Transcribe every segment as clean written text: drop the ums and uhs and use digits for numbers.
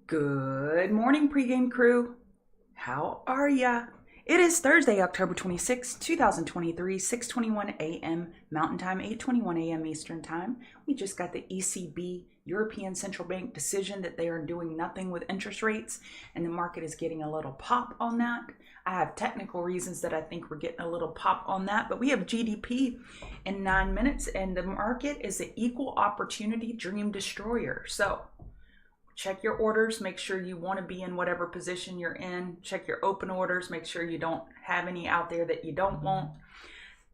Good morning, pregame crew. How are ya? It is Thursday, October 26, 2023, 6:21 a.m. Mountain Time, 8:21 a.m. Eastern Time. We just got the ECB, European Central Bank decision that they are doing nothing with interest rates, and the market is getting a little pop on that. I have technical reasons that I think we're getting a little pop on that, but we have GDP in 9 minutes, and the market is an equal opportunity dream destroyer. So check your orders, make sure you want to be in whatever position you're in. Check your open orders, make sure you don't have any out there that you don't want.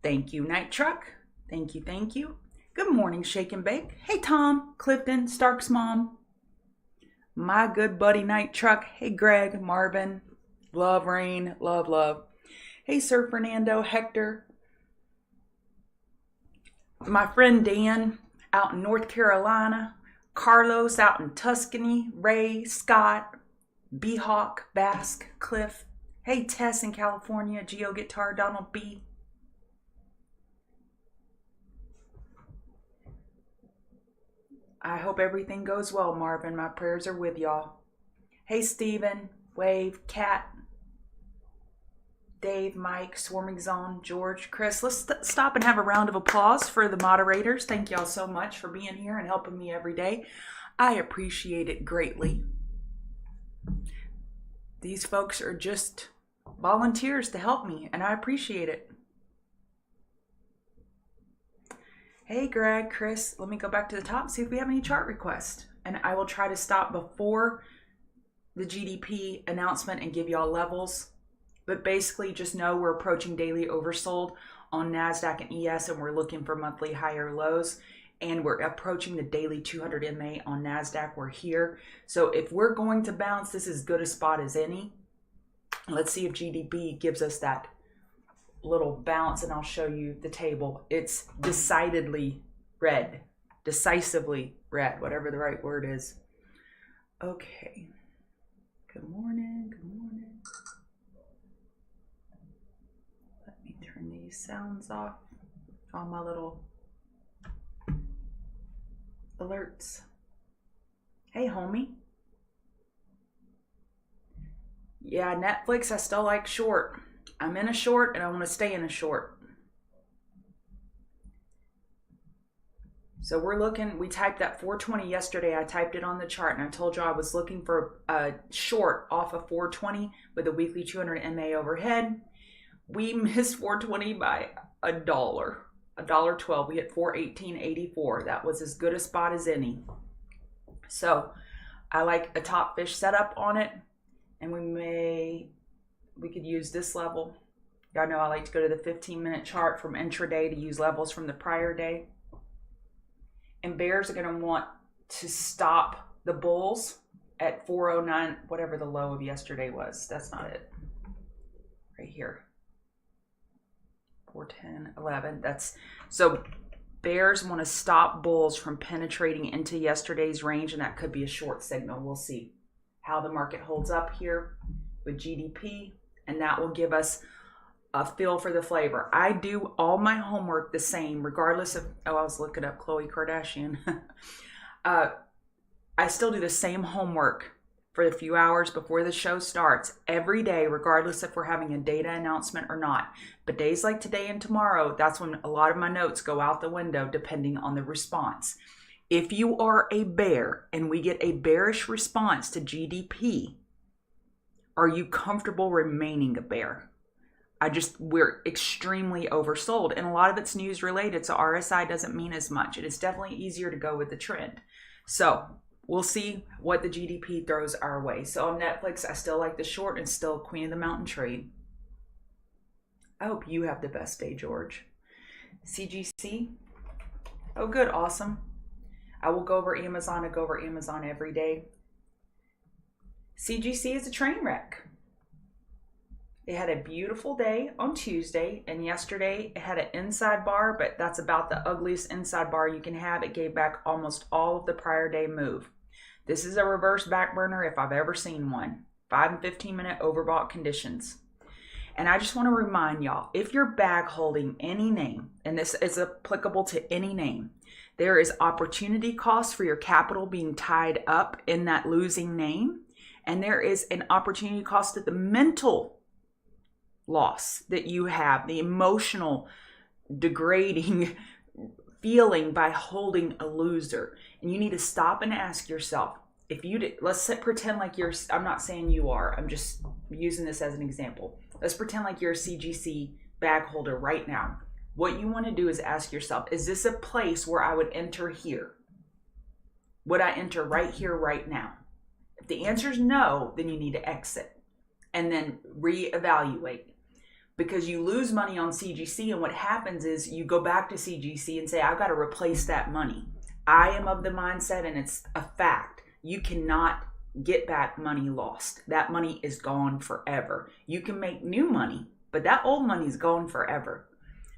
Thank you, Night Truck. Thank you, thank you. Good morning, Shake and Bake. Hey, Tom, Clifton, Stark's mom. My good buddy, Night Truck. Hey, Greg, Marvin. Love, Rain. Love, love. Hey, Sir Fernando, Hector. My friend Dan out in North Carolina. Carlos out in Tuscany, Ray, Scott, B-Hawk, Basque, Cliff. Hey, Tess in California, Geo Guitar, Donald B. I hope everything goes well, Marvin. My prayers are with y'all. Hey, Steven, Wave, Kat, Dave, Mike, Swarming Zone, George, Chris. Let's stop and have a round of applause for the moderators. Thank y'all so much for being here and helping me every day. I appreciate it greatly. These folks are just volunteers to help me, and I appreciate it. Hey, Greg, Chris, let me go back to the top, see if we have any chart requests. And I will try to stop before the GDP announcement and give y'all levels. But basically, just know we're approaching daily oversold on NASDAQ and ES, and we're looking for monthly higher lows. And we're approaching the daily 200 MA on NASDAQ. We're here. So if we're going to bounce, this is as good a spot as any. Let's see if GDP gives us that little bounce, and I'll show you the table. It's decidedly red. Decisively red, whatever the right word is. Okay. Good morning. Good morning. Turn these sounds off, all my little alerts. Hey, homie. Yeah, Netflix, I still like short. I'm in a short and I want to stay in a short. So we're looking, we typed that 420 yesterday. I typed it on the chart and I told you I was looking for a short off of 420 with a weekly 200 MA overhead. We missed 420 by $1.12. We hit 418.84. That was as good a spot as any. So I like a top fish setup on it, and we could use this level. Y'all know I like to go to the 15-minute chart from intraday to use levels from the prior day. And bears are going to want to stop the bulls at 409, whatever the low of yesterday was. That's not it. Right here. 410, 11. That's so bears want to stop bulls from penetrating into yesterday's range, and that could be a short signal. We'll see how the market holds up here with GDP, and that will give us a feel for the flavor. I do all my homework the same, regardless of, I was looking up Khloe Kardashian. I still do the same homework for the few hours before the show starts every day, regardless if we're having a data announcement or not. But days like today and tomorrow, that's when a lot of my notes go out the window, depending on the response. If you are a bear and we get a bearish response to GDP, are you comfortable remaining a bear? We're extremely oversold, and a lot of it's news related, so RSI doesn't mean as much. It is definitely easier to go with the trend. So we'll see what the GDP throws our way. So on Netflix, I still like the short and still Queen of the Mountain trade. I hope you have the best day, George. CGC. Oh, good. Awesome. I will go over Amazon. I go over Amazon every day. CGC is a train wreck. It had a beautiful day on Tuesday, and yesterday it had an inside bar, but that's about the ugliest inside bar you can have. It gave back almost all of the prior day move. This is a reverse back burner if I've ever seen one. 5 and 15 minute overbought conditions. And I just want to remind y'all, if you're bag holding any name, and this is applicable to any name, there is opportunity cost for your capital being tied up in that losing name. And there is an opportunity cost of the mental loss that you have, the emotional degrading feeling by holding a loser. And you need to stop and ask yourself, if you did, pretend like you're, I'm not saying you are, I'm just using this as an example. Let's pretend like you're a CGC bag holder right now. What you want to do is ask yourself, is this a place where I would enter here? Would I enter right here, right now? If the answer is no, then you need to exit and then reevaluate, because you lose money on CGC. And what happens is you go back to CGC and say, I've got to replace that money. I am of the mindset, and it's a fact, you cannot get back money lost. That money is gone forever. You can make new money, but that old money is gone forever.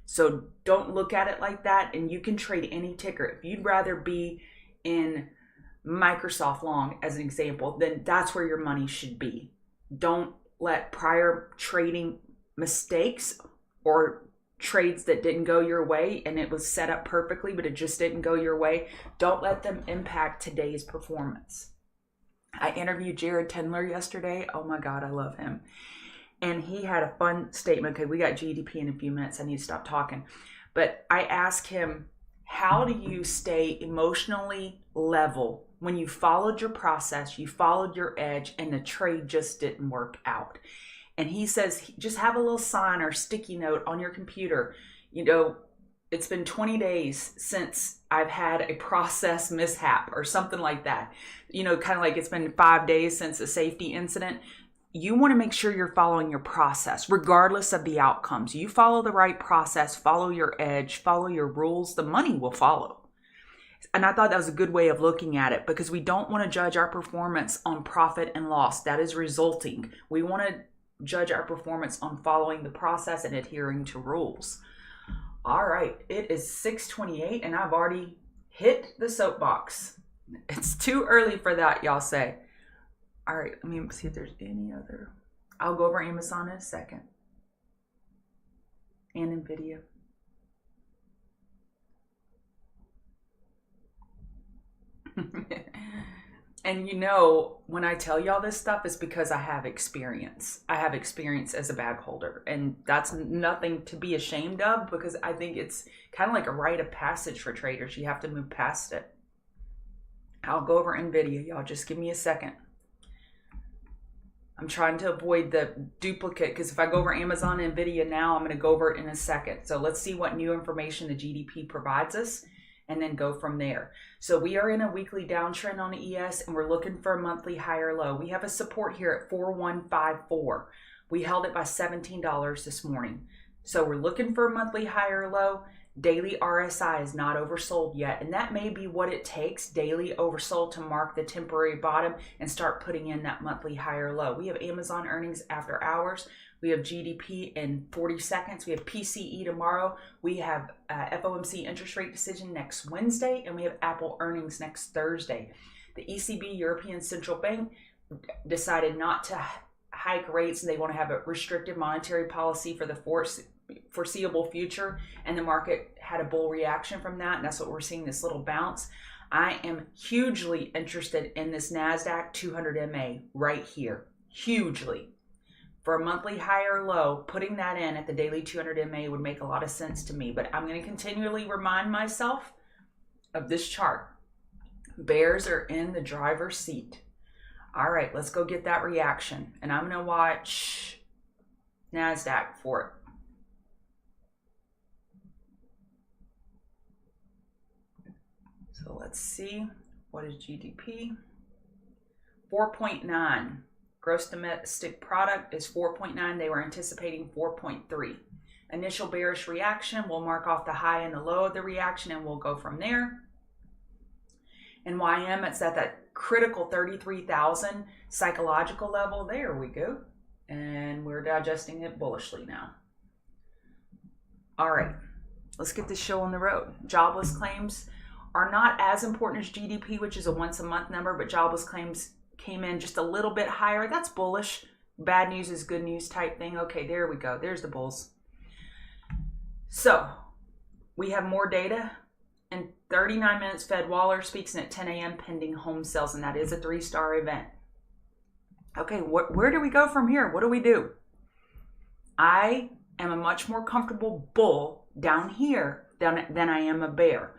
So don't look at it like that. And you can trade any ticker. If you'd rather be in Microsoft long, as an example, then that's where your money should be. Don't let prior trading mistakes or trades that didn't go your way and it was set up perfectly, but it just didn't go your way, don't let them impact today's performance. I interviewed Jared Tendler yesterday. Oh my God, I love him. And he had a fun statement. Okay, we got GDP in a few minutes. I need to stop talking. But I asked him, how do you stay emotionally level when you followed your process, you followed your edge, and the trade just didn't work out? And he says, just have a little sign or sticky note on your computer. You know, it's been 20 days since I've had a process mishap or something like that. You know, kind of like it's been 5 days since a safety incident. You want to make sure you're following your process, regardless of the outcomes. You follow the right process, follow your edge, follow your rules, the money will follow. And I thought that was a good way of looking at it, because we don't want to judge our performance on profit and loss. That is resulting. We want to judge our performance on following the process and adhering to rules. All right, it is 6:28 and I've already hit the soapbox. It's too early for that, y'all say. All right, let me see if there's any other. I'll go over Amazon in a second. And NVIDIA. And you know, when I tell y'all this stuff, it's because I have experience. I have experience as a bag holder. And that's nothing to be ashamed of, because I think it's kind of like a rite of passage for traders. You have to move past it. I'll go over NVIDIA, y'all. Just give me a second. I'm trying to avoid the duplicate, because if I go over Amazon and NVIDIA now, I'm going to go over it in a second. So let's see what new information the GDP provides us, and then go from there. So we are in a weekly downtrend on ES, and we're looking for a monthly higher low. We have a support here at 4154. We held it by $17 this morning. So we're looking for a monthly higher low. Daily RSI is not oversold yet, and that may be what it takes, daily oversold, to mark the temporary bottom and start putting in that monthly higher low. We have Amazon earnings after hours. We have GDP in 40 seconds. We have PCE tomorrow. We have FOMC interest rate decision next Wednesday, and we have Apple earnings next Thursday. The ECB, European Central Bank, decided not to hike rates, and they want to have a restrictive monetary policy for the foreseeable future, and the market had a bull reaction from that, and that's what we're seeing, this little bounce. I am hugely interested in this NASDAQ 200 MA right here, hugely. For a monthly higher low, putting that in at the daily 200 MA would make a lot of sense to me, but I'm going to continually remind myself of this chart. Bears are in the driver's seat. All right, let's go get that reaction, and I'm going to watch NASDAQ for it. So let's see, what is GDP? 4.9. Gross domestic product is 4.9. They were anticipating 4.3. Initial bearish reaction, we'll mark off the high and the low of the reaction, and we'll go from there. And YM, it's at that critical 33,000 psychological level. There we go. And we're digesting it bullishly now. All right, let's get this show on the road. Jobless claims are not as important as GDP, which is a once a month number, but jobless claims came in just a little bit higher. That's bullish. bad news is good news type thing. Okay, there we go. There's the bulls. So we have more data. In 39 minutes, Fed Waller speaks in at 10 a.m. pending home sales, and that is a 3-star event. Okay, where do we go from here? What do we do? I am a much more comfortable bull down here than I am a bear.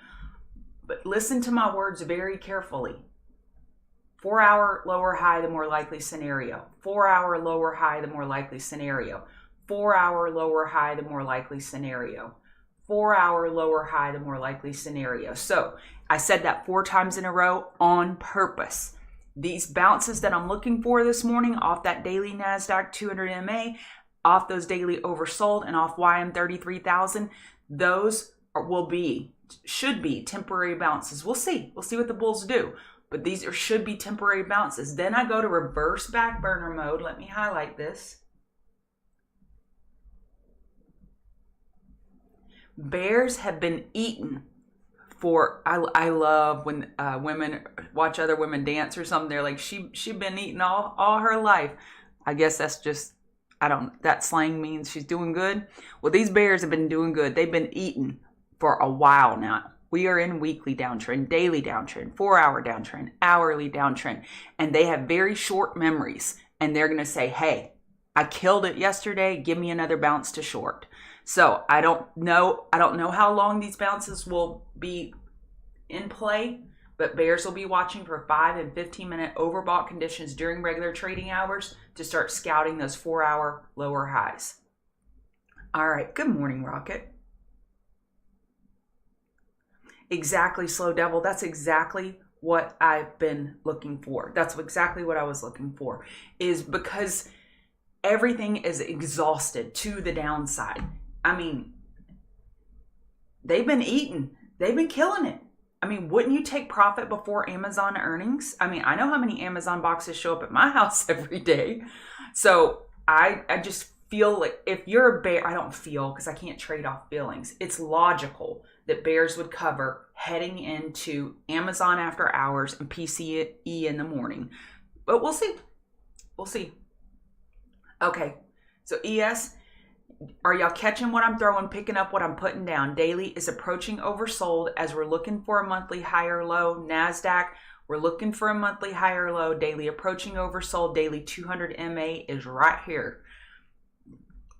But listen to my words very carefully. 4-hour lower high, the more likely scenario. 4-hour lower high, the more likely scenario. 4-hour lower high, the more likely scenario. 4-hour lower high, the more likely scenario. So I said that 4 times in a row on purpose. These bounces that I'm looking for this morning off that daily NASDAQ 200 MA, off those daily oversold, and off YM 33,000, those should be temporary bounces. We'll see what the bulls do. But these should be temporary bounces. Then I go to reverse back burner mode. Let me highlight this. Bears have been eaten for, I love when women watch other women dance or something. They're like, she been eating all her life. I guess that's just, that slang means she's doing good. Well, these bears have been doing good. They've been eating for a while now. We are in weekly downtrend, daily downtrend, 4-hour downtrend, hourly downtrend. And they have very short memories. And they're going to say, hey, I killed it yesterday. Give me another bounce to short. So I don't know how long these bounces will be in play, but bears will be watching for 5 and 15-minute overbought conditions during regular trading hours to start scouting those 4-hour lower highs. All right. Good morning, Rocket. Exactly, Slow Devil. That's exactly what I've been looking for. That's exactly what I was looking for, is because everything is exhausted to the downside. I mean, they've been eating. They've been killing it. I mean, wouldn't you take profit before Amazon earnings? I mean, I know how many Amazon boxes show up at my house every day. So I just feel like if you're a bear, I don't feel, because I can't trade off feelings. It's logical that bears would cover heading into Amazon after hours and PCE in the morning. But we'll see. We'll see. Okay, so ES, are y'all catching what I'm throwing, picking up what I'm putting down? Daily is approaching oversold as we're looking for a monthly higher low. NASDAQ, we're looking for a monthly higher low. Daily approaching oversold. Daily 200 MA is right here.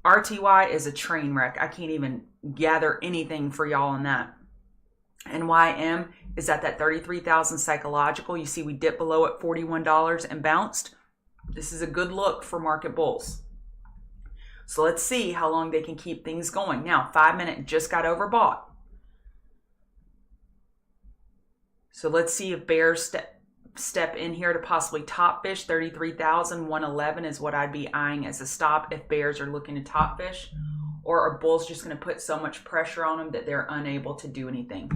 RTY is a train wreck. I can't even gather anything for y'all on that. And YM is at that 33,000 psychological. You see we dipped below at $41 and bounced. This is a good look for market bulls. So let's see how long they can keep things going. Now, 5-minute just got overbought. So let's see if bears step in here to possibly top fish. 33,111 is what I'd be eyeing as a stop if bears are looking to top fish, or are bulls just going to put so much pressure on them that they're unable to do anything.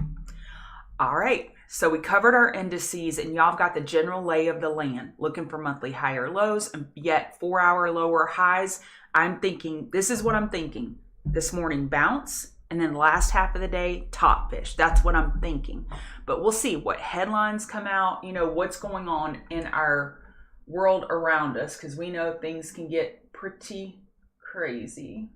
All right, so we covered our indices, and y'all got the general lay of the land, looking for monthly higher lows, and yet 4-hour lower highs. I'm thinking, this is what I'm thinking. This morning, bounce, and then last half of the day, top fish. That's what I'm thinking. But we'll see what headlines come out, what's going on in our world around us, because we know things can get pretty crazy.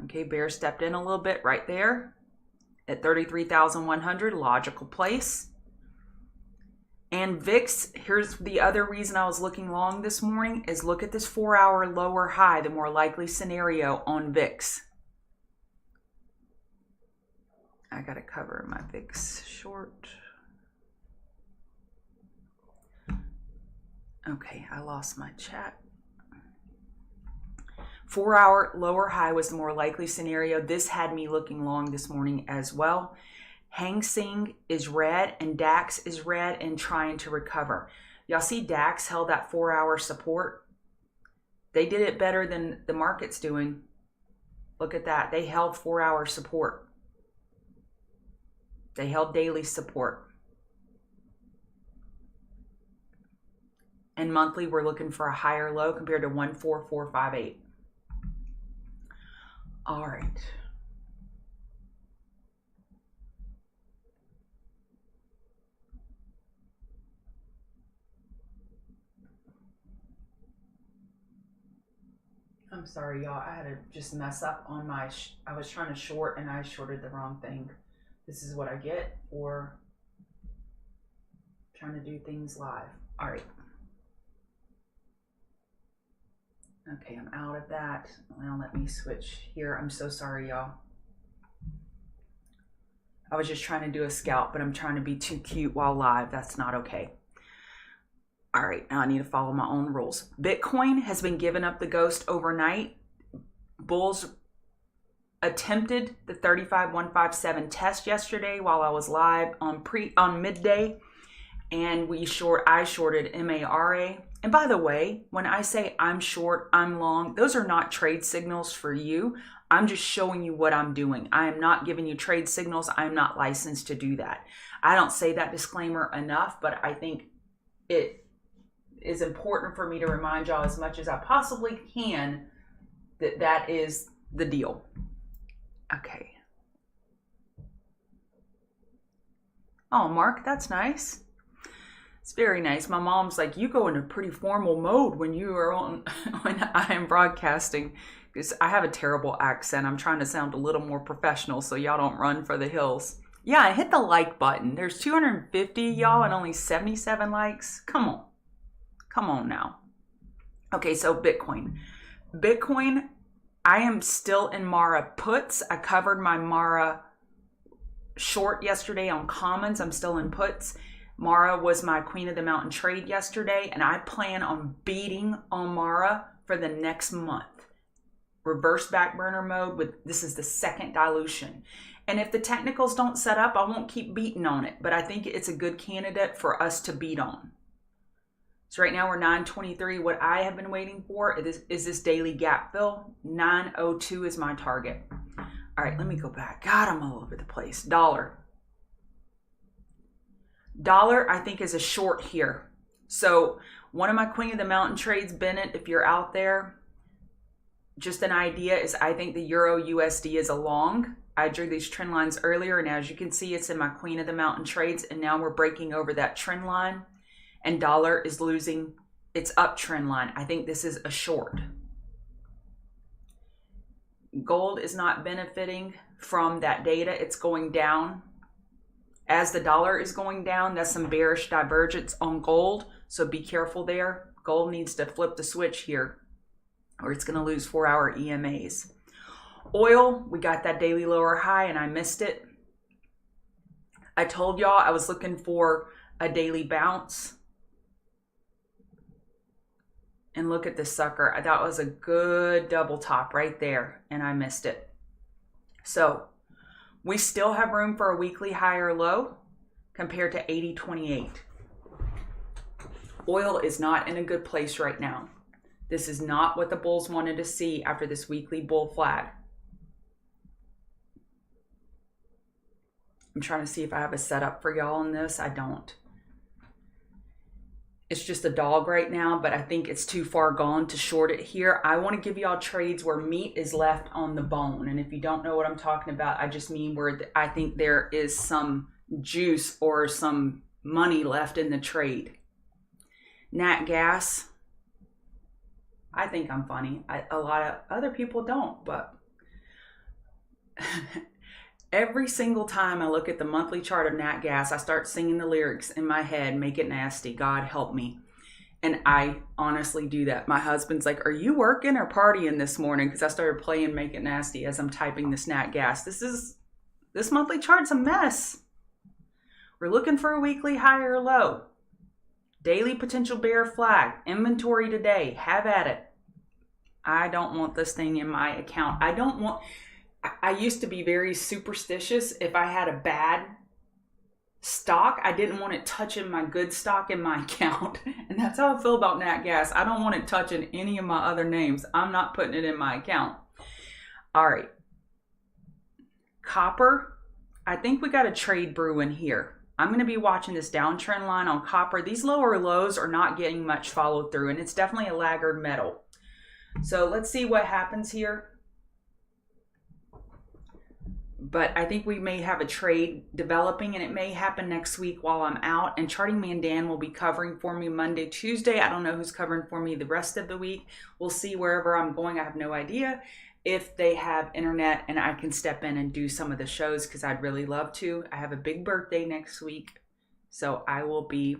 Okay, bear stepped in a little bit right there at 33,100, logical place. And VIX, here's the other reason I was looking long this morning, is look at this 4-hour lower high, the more likely scenario on VIX. I got to cover my VIX short. Okay, I lost my chat. 4-hour lower high was the more likely scenario. This had me looking long this morning as well. Hang Seng is red and DAX is red and trying to recover. Y'all see DAX held that 4-hour support? They did it better than the market's doing. Look at that. They held 4-hour support. They held daily support. And monthly, we're looking for a higher low compared to 14458. All right. I'm sorry, y'all. I had to just mess up on my... I was trying to short and I shorted the wrong thing. This is what I get for trying to do things live. All right. Okay, I'm out of that. Now let me switch here. I'm so sorry, y'all. I was just trying to do a scalp, but I'm trying to be too cute while live. That's not okay. All right, now I need to follow my own rules. Bitcoin has been giving up the ghost overnight. Bulls attempted the 35,157 test yesterday while I was live on midday, and I shorted MARA. And by the way, when I say I'm short, I'm long, those are not trade signals for you. I'm just showing you what I'm doing. I am not giving you trade signals. I'm not licensed to do that. I don't say that disclaimer enough, but I think it is important for me to remind y'all as much as I possibly can that that is the deal. Okay. Oh, Mark, that's nice. It's very nice. My mom's like, you go into pretty formal mode when you are on, when I am broadcasting. Because I have a terrible accent. I'm trying to sound a little more professional so y'all don't run for the hills. Yeah, hit the like button. There's 250 y'all and only 77 likes. Come on. Come on now. Okay, so Bitcoin. Bitcoin, I am still in Mara puts. I covered my Mara short yesterday on commons. I'm still in puts. Mara was my queen of the mountain trade yesterday, and I plan on beating on Mara for the next month. Reverse back burner mode with, this is the second dilution. And if the technicals don't set up, I won't keep beating on it, but I think it's a good candidate for us to beat on. So right now we're 923. What I have been waiting for is this daily gap fill. 902 is my target. All right, let me go back. God, I'm all over the place. Dollar. Dollar, I think, is a short here. So one of my queen of the mountain trades, Bennett, if you're out there, just an idea is I think the Euro USD is a long. I drew these trend lines earlier, and as you can see, it's in my queen of the mountain trades, and now we're breaking over that trend line, and dollar is losing its uptrend line. I think this is a short. Gold is not benefiting from that data. It's going down. As the dollar is going down, that's some bearish divergence on gold, so be careful there. Gold needs to flip the switch here, or it's going to lose 4-hour EMAs. Oil, we got that daily lower high, and I missed it. I told y'all I was looking for a daily bounce. And look at this sucker. I thought it was a good double top right there, and I missed it. So we still have room for a weekly higher low compared to 80.28. Oil is not in a good place right now. This is not what the bulls wanted to see after this weekly bull flag. I'm trying to see if I have a setup for y'all on this. I don't. It's just a dog right now, but I think it's too far gone to short it here. I want to give y'all trades where meat is left on the bone. And if you don't know what I'm talking about, I just mean where I think there is some juice or some money left in the trade. Nat gas. I think I'm funny. A lot of other people don't, but every single time I look at the monthly chart of nat gas, I start singing the lyrics in my head, make it nasty, God help me. And I honestly do that. My husband's like, are you working or partying this morning? Because I started playing Make It Nasty as I'm typing this nat gas. This monthly chart's a mess. We're looking for a weekly high or low. Daily potential bear flag. Inventory today. Have at it. I don't want this thing in my account. I used to be very superstitious. If I had a bad stock, I didn't want it touching my good stock in my account. And that's how I feel about nat gas. I don't want it touching any of my other names. I'm not putting it in my account. All right. Copper. I think we got a trade brewing here. I'm going to be watching this downtrend line on copper. These lower lows are not getting much follow through, and it's definitely a laggard metal. So let's see what happens here. But I think we may have a trade developing, and it may happen next week while I'm out. And Charting Man Dan will be covering for me Monday, Tuesday. I don't know who's covering for me the rest of the week. We'll see wherever I'm going. I have no idea if they have internet and I can step in and do some of the shows, because I'd really love to. I have a big birthday next week, so I will be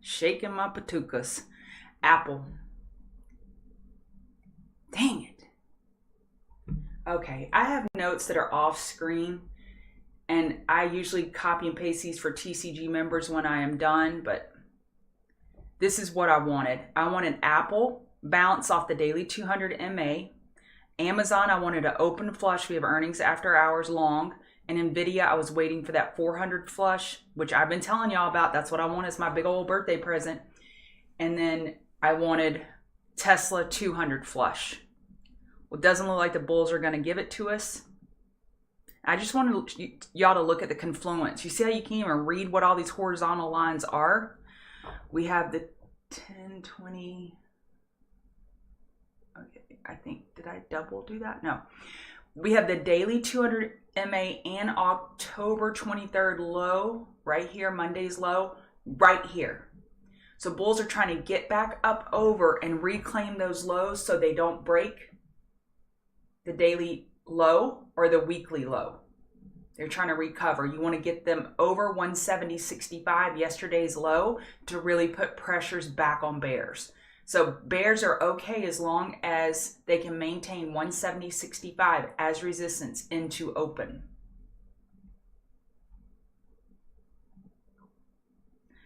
shaking my patukas. Apple. Dang it. Okay, I have notes that are off screen, and I usually copy and paste these for TCG members when I am done, but this is what I wanted. I wanted Apple bounce off the daily 200 MA. Amazon, I wanted to open flush. We have earnings after hours long. And Nvidia, I was waiting for that 400 flush, which I've been telling y'all about. That's what I want as my big old birthday present. And then I wanted Tesla 200 flush. Well, it doesn't look like the bulls are going to give it to us. I just wanted y'all to look at the confluence. You see how you can't even read what all these horizontal lines are? We have the 10, 20. Okay, I think, did I double do that? No. We have the daily 200 MA and October 23rd low right here, Monday's low right here. So bulls are trying to get back up over and reclaim those lows so they don't break the daily low or the weekly low. They're trying to recover. You want to get them over 170.65, yesterday's low, to really put pressures back on bears. So bears are okay as long as they can maintain 170.65 as resistance into open.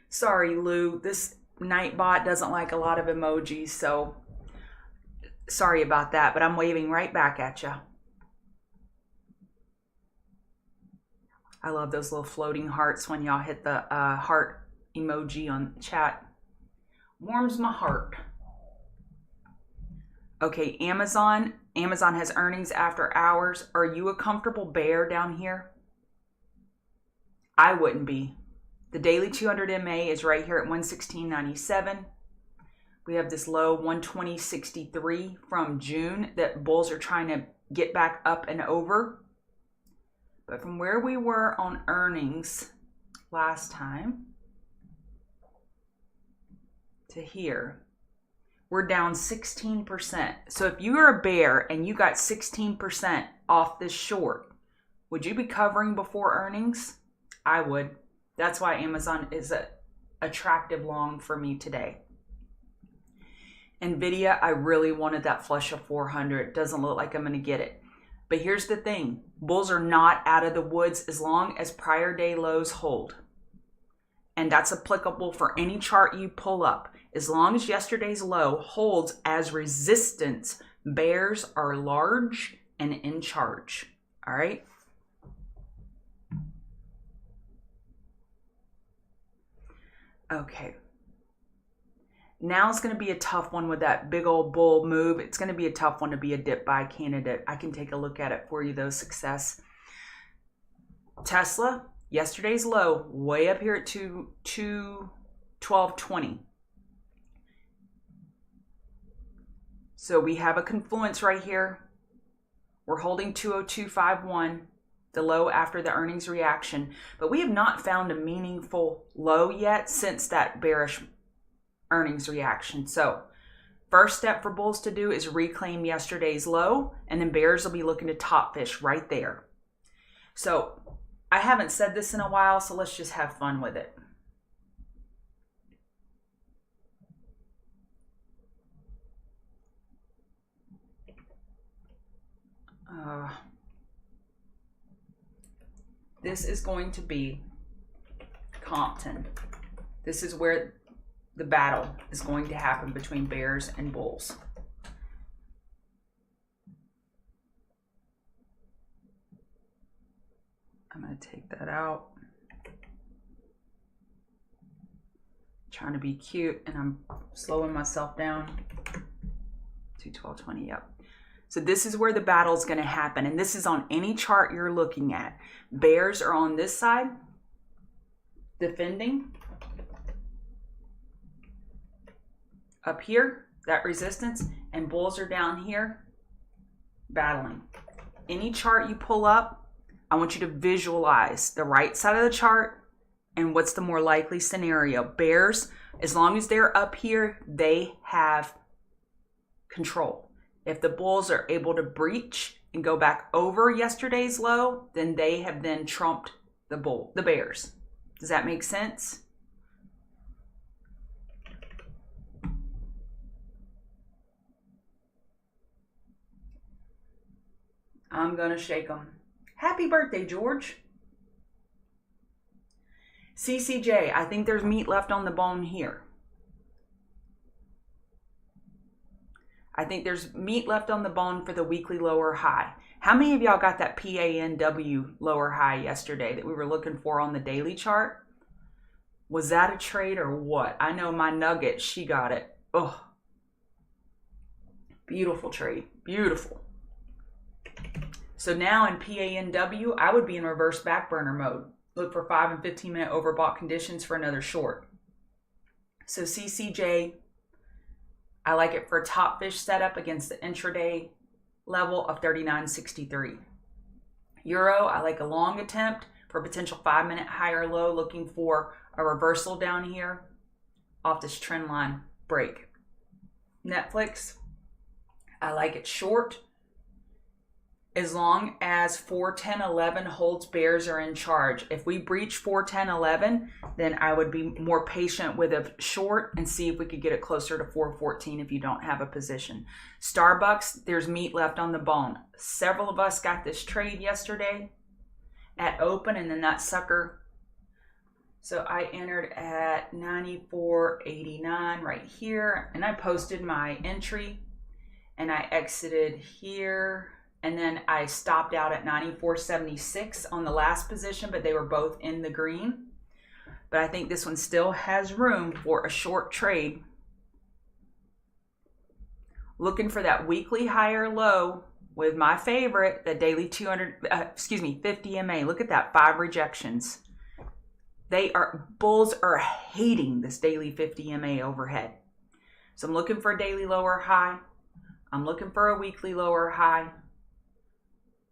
Sorry, Lou, this Nightbot doesn't like a lot of emojis, so sorry about that, but I'm waving right back at you. I love those little floating hearts when y'all hit the heart emoji on chat. Warms my heart. Okay, Amazon. Amazon has earnings after hours. Are you a comfortable bear down here? I wouldn't be. The daily 200 MA is right here at 116.97. We have this low 120.63 from June that bulls are trying to get back up and over. But from where we were on earnings last time to here, we're down 16%. So if you are a bear and you got 16% off this short, would you be covering before earnings? I would. That's why Amazon is an attractive long for me today. Nvidia, I really wanted that flush of 400. Doesn't look like I'm going to get it. But here's the thing. Bulls are not out of the woods as long as prior day lows hold. And that's applicable for any chart you pull up. As long as yesterday's low holds as resistance, bears are large and in charge. All right? Okay. Now it's going to be a tough one with that big old bull move. It's going to be a tough one to be a dip buy candidate. I can take a look at it for you though. Success. Tesla, yesterday's low, way up here at 212.20. So we have a confluence right here. We're holding 202.51, the low after the earnings reaction. But we have not found a meaningful low yet since that bearish earnings reaction. So first step for bulls to do is reclaim yesterday's low, and then bears will be looking to top fish right there. So I haven't said this in a while, so let's just have fun with it. This is going to be Compton. This is where the battle is going to happen between bears and bulls. I'm going to take that out. Trying to be cute, and I'm slowing myself down. 212.20, yep. So this is where the battle is going to happen, and this is on any chart you're looking at. Bears are on this side, defending. Up here, that resistance, and bulls are down here, battling. Any chart you pull up, I want you to visualize the right side of the chart and what's the more likely scenario. Bears, as long as they're up here, they have control. If the bulls are able to breach and go back over yesterday's low, then they have then trumped the bears. Does that make sense? I'm gonna shake them. Happy birthday, George. CCJ, I think there's meat left on the bone here. I think there's meat left on the bone for the weekly lower high. How many of y'all got that PANW lower high yesterday that we were looking for on the daily chart? Was that a trade or what? I know my nugget, she got it. Oh, beautiful trade, beautiful. So now in PANW, I would be in reverse back burner mode. Look for 5 and 15 minute overbought conditions for another short. So CCJ, I like it for a top fish setup against the intraday level of 39.63. Euro, I like a long attempt for a potential 5 minute higher low, looking for a reversal down here off this trend line break. Netflix, I like it short as long as 410.11 holds, bears are in charge. If we breach 410.11, then I would be more patient with a short and see if we could get it closer to 414 if you don't have a position. Starbucks, there's meat left on the bone. Several of us got this trade yesterday at open, and then that sucker. So I entered at 94.89 right here, and I posted my entry, and I exited here. And then I stopped out at 94.76 on the last position, but they were both in the green. But I think this one still has room for a short trade. Looking for that weekly higher low with my favorite, the daily 50 MA. Look at that, 5 rejections. Bulls are hating this daily 50 MA overhead. So I'm looking for a daily lower high. I'm looking for a weekly lower high.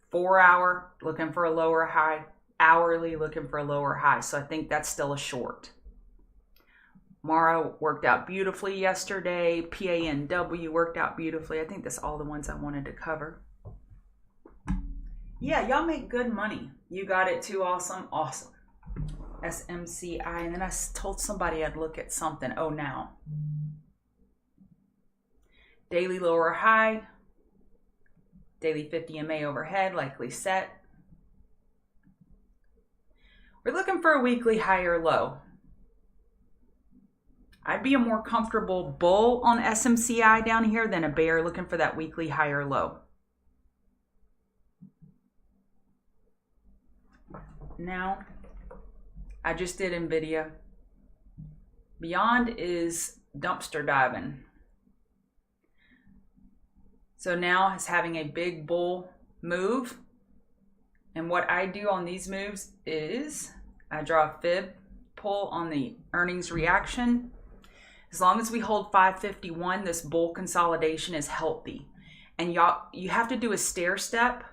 4 hour, looking for a lower high. Hourly, looking for a lower high. So I think that's still a short. Mara worked out beautifully yesterday. PANW worked out beautifully. I think that's all the ones I wanted to cover. Yeah, y'all make good money. You got it too. Awesome. Awesome. SMCI. And then I told somebody I'd look at something. Oh, now. Daily lower high. Daily 50 MA overhead, likely set. We're looking for a weekly higher low. I'd be a more comfortable bull on SMCI down here than a bear looking for that weekly higher low. Now, I just did NVIDIA. Beyond is dumpster diving. So now it's having a big bull move. And what I do on these moves is I draw a fib pull on the earnings reaction. As long as we hold 551, this bull consolidation is healthy. And y'all, you have to do a stair step.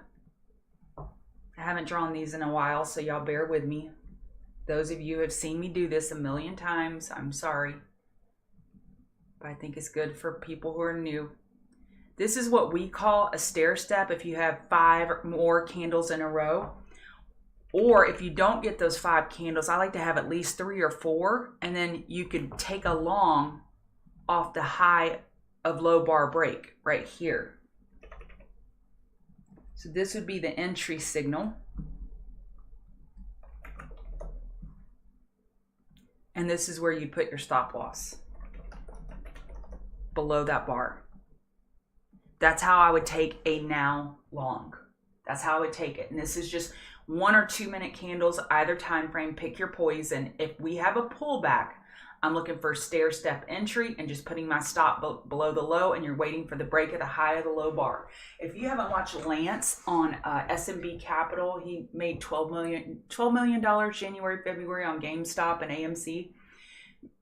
I haven't drawn these in a while, so y'all bear with me. Those of you who have seen me do this a million times, I'm sorry. But I think it's good for people who are new. This is what we call a stair step if you have 5 or more candles in a row. Or if you don't get those 5 candles, I like to have at least 3 or 4. And then you could take a long off the high of low bar break right here. So this would be the entry signal. And this is where you put your stop loss. Below that bar. That's how I would take a now long. That's how I would take it. And this is just 1 or 2 minute candles, either time frame. Pick your poison. If we have a pullback, I'm looking for stair step entry and just putting my stop below the low, and you're waiting for the break of the high of the low bar. If you haven't watched Lance on SMB Capital, he made $12 million January, February on GameStop and AMC.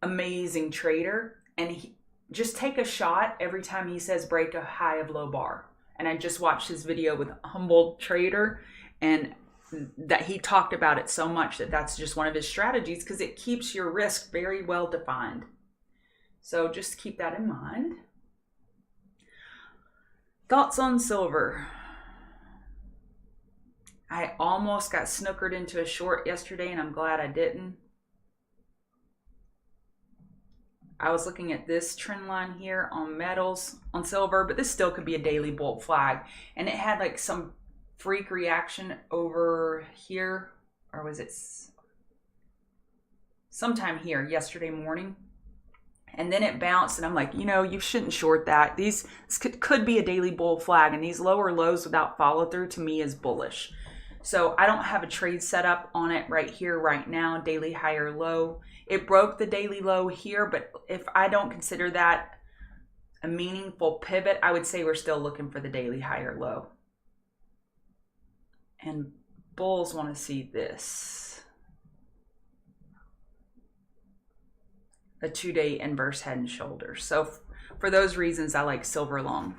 Amazing trader. And just take a shot every time he says break a high of low bar. And I just watched his video with Humboldt Trader, and that he talked about it so much that that's just one of his strategies because it keeps your risk very well defined. So just keep that in mind. Thoughts on silver? I almost got snookered into a short yesterday and I'm glad I didn't. I was looking at this trend line here on metals, on silver, but this still could be a daily bull flag. And it had like some freak reaction over here, or was it sometime here yesterday morning? And then it bounced and I'm like, you know, you shouldn't short that. This could be a daily bull flag, and these lower lows without follow through to me is bullish. So I don't have a trade set up on it right here, right now, daily higher low. It broke the daily low here, but if I don't consider that a meaningful pivot, I would say we're still looking for the daily higher low. And bulls want to see this. A 2-day inverse head and shoulders. So for those reasons, I like silver long.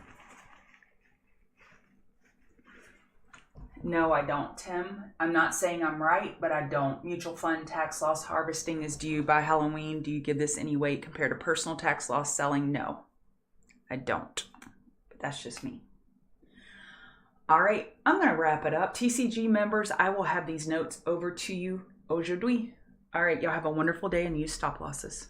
No, I don't, Tim. I'm not saying I'm right, but I don't. Mutual fund tax loss harvesting is due by Halloween. Do you give this any weight compared to personal tax loss selling? No, I don't. But that's just me. All right, I'm going to wrap it up. TCG members, I will have these notes over to you aujourd'hui. All right, y'all have a wonderful day and use stop losses.